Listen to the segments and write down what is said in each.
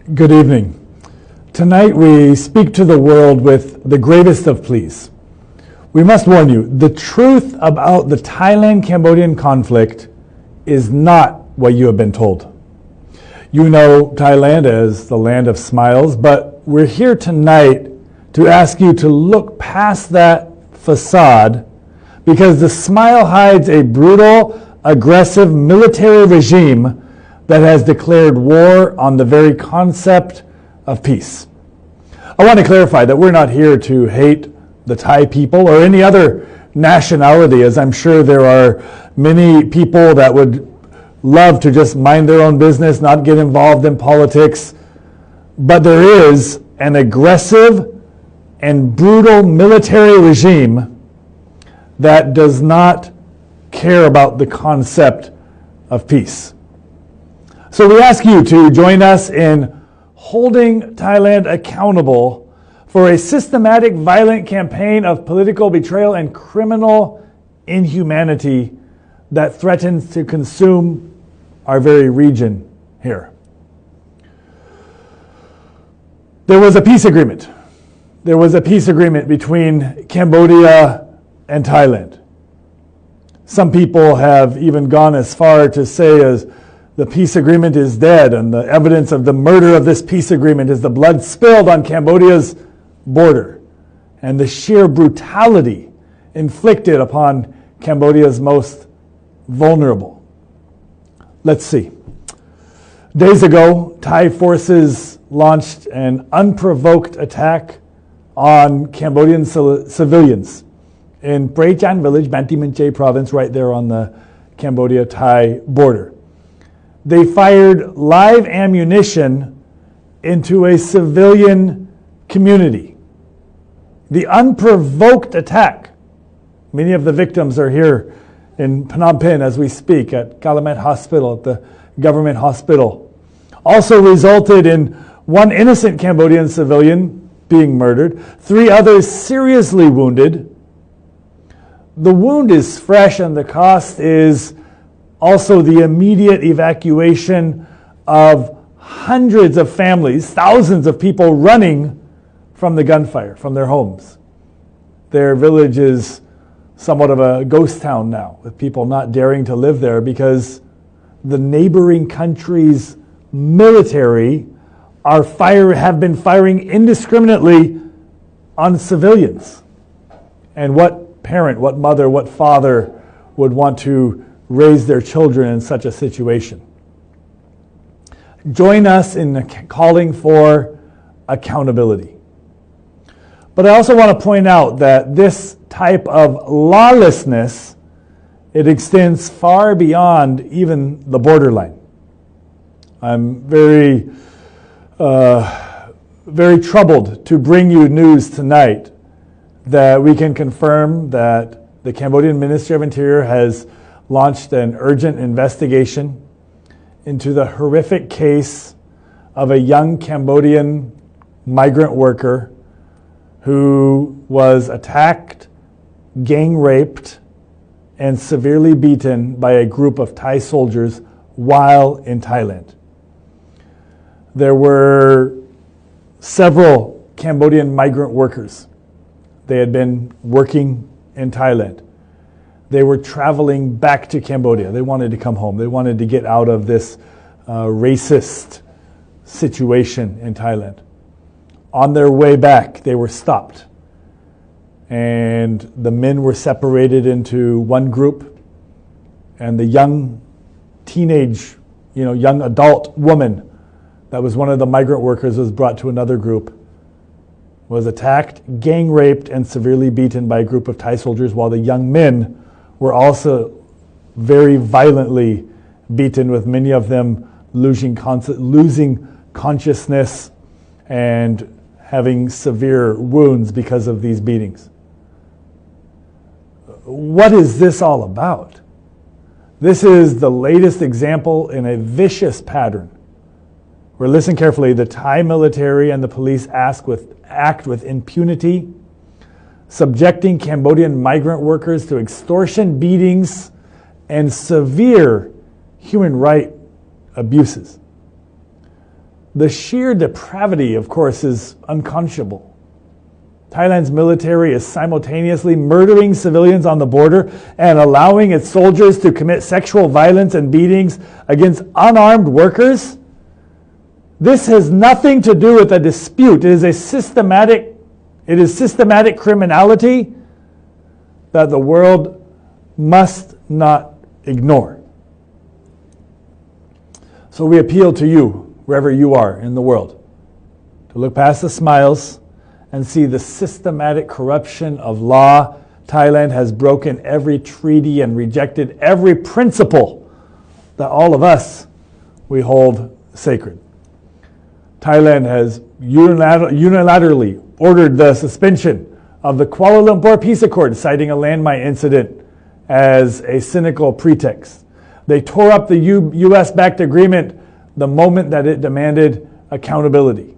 Good evening. Tonight we speak to the world with the gravest of pleas. We must warn you, the truth about the Thailand-Cambodian conflict is not what you have been told. You know Thailand as the land of smiles, but we're here tonight to ask you to look past that facade because the smile hides a brutal, aggressive military regime that has declared war on the very concept of peace. I want to clarify that we're not here to hate the Thai people or any other nationality, as I'm sure there are many people that would love to just mind their own business, not get involved in politics. But there is an aggressive and brutal military regime that does not care about the concept of peace. So we ask you to join us in holding Thailand accountable for a systematic, violent campaign of political betrayal and criminal inhumanity that threatens to consume our very region here. There was a peace agreement. There was a peace agreement between Cambodia and Thailand. Some people have even gone as far to say as the peace agreement is dead, and the evidence of the murder of this peace agreement is the blood spilled on Cambodia's border and the sheer brutality inflicted upon Cambodia's most vulnerable. Let's see. Days ago, Thai forces launched an unprovoked attack on Cambodian civilians in Prey Chan village, Bantimanche province, right there on the Cambodia-Thai border. They fired live ammunition into a civilian community. The unprovoked attack, many of the victims are here in Phnom Penh as we speak at Calumet Hospital, at the government hospital, also resulted in one innocent Cambodian civilian being murdered, 3 others seriously wounded. The wound is fresh and the cost is also the immediate evacuation of hundreds of families, thousands of people running from the gunfire, from their homes. Their village is somewhat of a ghost town now, with people not daring to live there because the neighboring country's military have been firing indiscriminately on civilians. And what parent, what mother, what father would want to raise their children in such a situation? Join us in calling for accountability. But I also want to point out that this type of lawlessness, it extends far beyond even the borderline. I'm very troubled to bring you news tonight that we can confirm that the Cambodian Ministry of Interior has launched an urgent investigation into the horrific case of a young Cambodian migrant worker who was attacked, gang raped, and severely beaten by a group of Thai soldiers while in Thailand. There were several Cambodian migrant workers. They had been working in Thailand. They were traveling back to Cambodia. They wanted to come home. They wanted to get out of this racist situation in Thailand. On their way back, they were stopped. And the men were separated into one group, and the young adult woman that was one of the migrant workers was brought to another group, was attacked, gang raped, and severely beaten by a group of Thai soldiers, while the young men were also very violently beaten, with many of them losing consciousness and having severe wounds because of these beatings. What is this all about? This is the latest example in a vicious pattern where, listen carefully, the Thai military and the police act with impunity, subjecting Cambodian migrant workers to extortion, beatings, and severe human rights abuses. The sheer depravity, of course, is unconscionable. Thailand's military is simultaneously murdering civilians on the border and allowing its soldiers to commit sexual violence and beatings against unarmed workers. This has nothing to do with a dispute. It is systematic criminality that the world must not ignore. So we appeal to you, wherever you are in the world, to look past the smiles and see the systematic corruption of law. Thailand has broken every treaty and rejected every principle that all of us, we hold sacred. Thailand has unilaterally ordered the suspension of the Kuala Lumpur Peace Accord, citing a landmine incident as a cynical pretext. They tore up the U.S.-backed agreement the moment that it demanded accountability.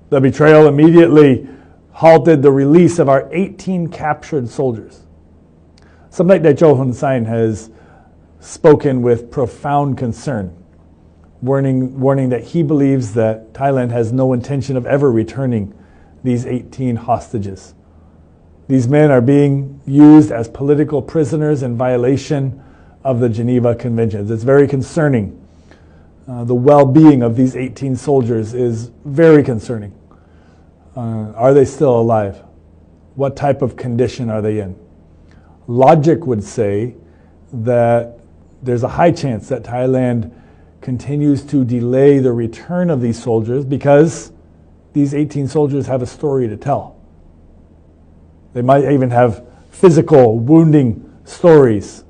The betrayal immediately halted the release of our 18 captured soldiers. Something like Cho Hun Sein has spoken with profound concern, warning that he believes that Thailand has no intention of ever returning these 18 hostages. These men are being used as political prisoners in violation of the Geneva Conventions. It's very concerning. The well-being of these 18 soldiers is very concerning. Are they still alive? What type of condition are they in? Logic would say that there's a high chance that Thailand continues to delay the return of these soldiers because these 18 soldiers have a story to tell. They might even have physical wounding stories,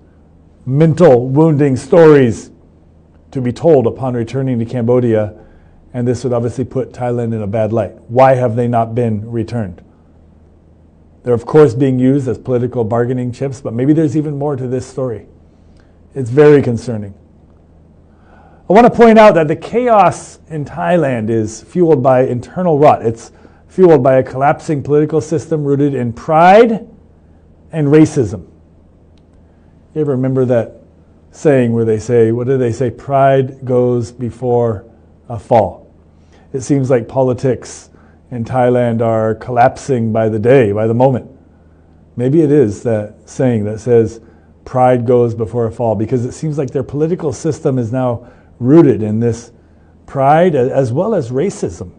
mental wounding stories to be told upon returning to Cambodia, and this would obviously put Thailand in a bad light. Why have they not been returned? They're of course being used as political bargaining chips, but maybe there's even more to this story. It's very concerning. I want to point out that the chaos in Thailand is fueled by internal rot. It's fueled by a collapsing political system rooted in pride and racism. You ever remember that saying where they say, what do they say? Pride goes before a fall. It seems like politics in Thailand are collapsing by the day, by the moment. Maybe it is that saying that says pride goes before a fall, because it seems like their political system is now rooted in this pride as well as racism.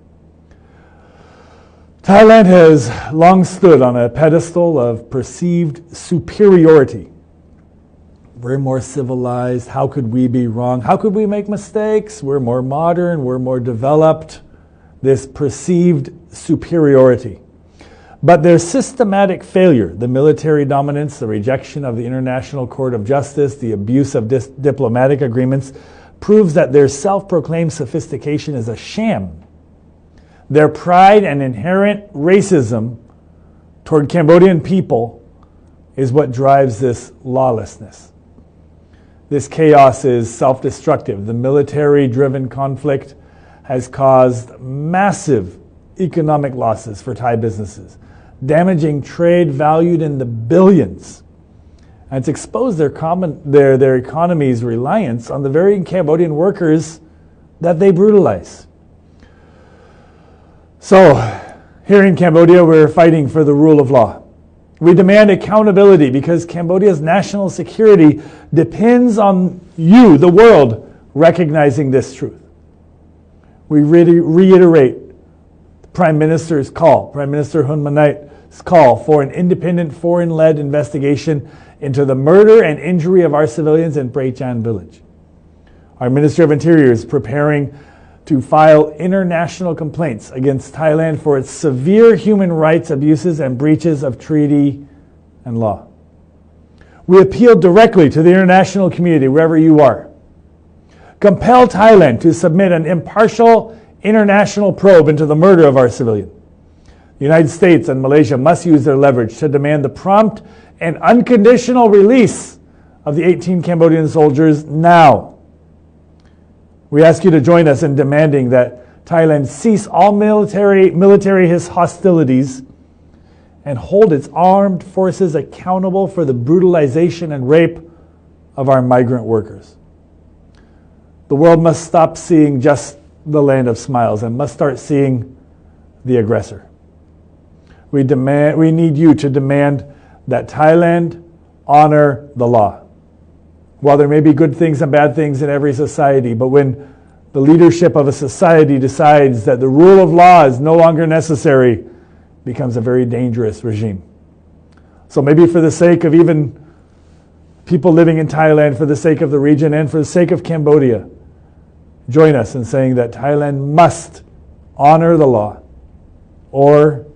Thailand has long stood on a pedestal of perceived superiority. We're more civilized. How could we be wrong? How could we make mistakes? We're more modern. We're more developed. This perceived superiority. But their systematic failure, the military dominance, the rejection of the International Court of Justice, the abuse of diplomatic agreements, proves that their self-proclaimed sophistication is a sham. Their pride and inherent racism toward Cambodian people is what drives this lawlessness. This chaos is self-destructive. The military-driven conflict has caused massive economic losses for Thai businesses, damaging trade valued in the billions. And it's exposed their economy's reliance on the very Cambodian workers that they brutalize. So, here in Cambodia, we're fighting for the rule of law. We demand accountability because Cambodia's national security depends on you, the world, recognizing this truth. We reiterate Prime Minister's call, Prime Minister Hun Manit's call for an independent foreign-led investigation into the murder and injury of our civilians in Praychan village. Our Minister of Interior is preparing to file international complaints against Thailand for its severe human rights abuses and breaches of treaty and law. We appeal directly to the international community, wherever you are. Compel Thailand to submit an impartial international probe into the murder of our civilian. The United States and Malaysia must use their leverage to demand the prompt and unconditional release of the 18 Cambodian soldiers now. We ask you to join us in demanding that Thailand cease all military hostilities and hold its armed forces accountable for the brutalization and rape of our migrant workers. The world must stop seeing just the land of smiles and must start seeing the aggressor. We need you to demand that Thailand honor the law. While there may be good things and bad things in every society, but when the leadership of a society decides that the rule of law is no longer necessary, it becomes a very dangerous regime. So maybe for the sake of even people living in Thailand, for the sake of the region, and for the sake of Cambodia, join us in saying that Thailand must honor the law. Or,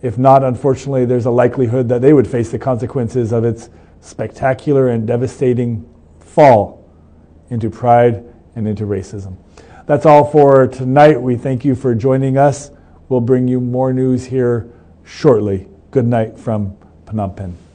if not, unfortunately, there's a likelihood that they would face the consequences of its spectacular and devastating fall into pride and into racism. That's all for tonight. We thank you for joining us. We'll bring you more news here shortly. Good night from Phnom Penh.